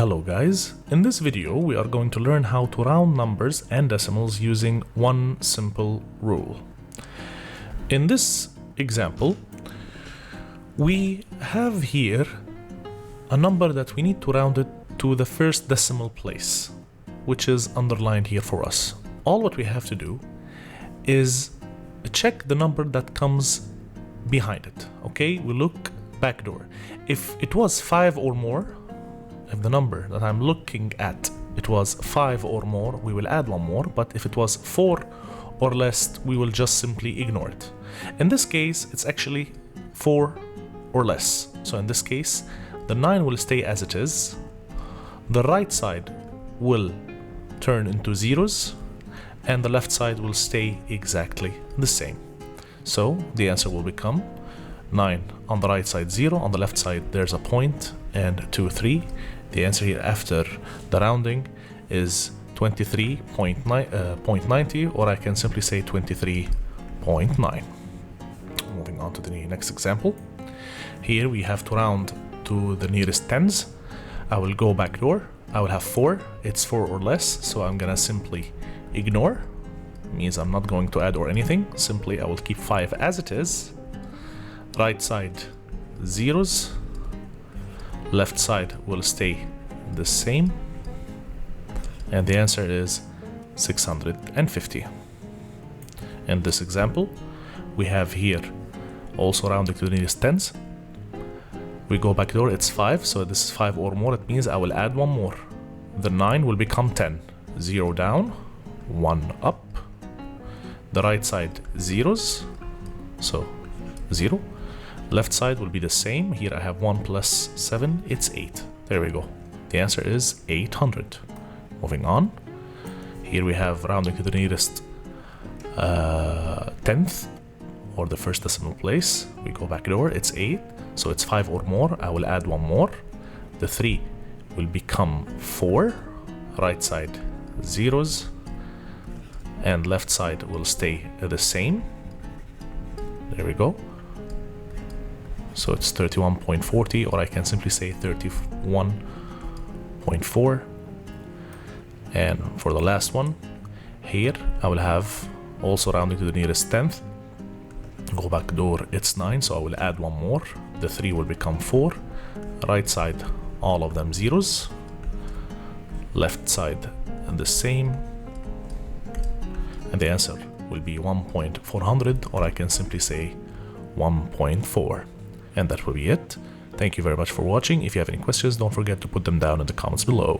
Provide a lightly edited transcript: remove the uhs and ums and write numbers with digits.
Hello guys, in this video we are going to learn how to round numbers and decimals using one simple rule. In this example, we have here a number that we need to round it to the first decimal place, which is underlined here for us. All what we have to do is check the number that comes behind it. Okay, we look backdoor. If it was 5 or more, if the number that I'm looking at, it was 5 or more, we will add one more, but if it was 4 or less, we will just simply ignore it. In this case, it's actually 4 or less. So in this case, the 9 will stay as it is. The right side will turn into zeros, and the left side will stay exactly the same. So the answer will become 9 on the right side, 0 on the left side, there's a point, and 2, 3. The answer here after the rounding is 23.90, or I can simply say 23.9. Moving on to the next example. Here we have to round to the nearest tens. I will go backdoor. I will have 4. It's 4 or less, so I'm gonna simply ignore. Means I'm not going to add or anything. Simply I will keep 5 as it is. Right side zeros. Left side will stay the same, and the answer is 650. In this example, we have here also rounding to the nearest tens. We go back door, it's 5, so this is 5 or more. It means I will add one more. The 9 will become 10. 0 down, 1 up. The right side zeros, so 0. Left side will be the same. Here I have 1 plus 7, it's 8. There we go. The answer is 800. Moving on. Here we have rounding to the nearest tenth, or the first decimal place. We go back door, it's 8. So it's 5 or more. I will add one more. The 3 will become 4. Right side zeros. And left side will stay the same. There we go. So it's 31.40, or I can simply say 31.4. And for the last one, here I will have also rounding to the nearest tenth. Go back door, it's 9, so I will add one more. The 3 will become 4. Right side, all of them zeros. Left side, the same. And the answer will be 1.400, or I can simply say 1.4. And that will be it. Thank you very much for watching. If you have any questions, don't forget to put them down in the comments below.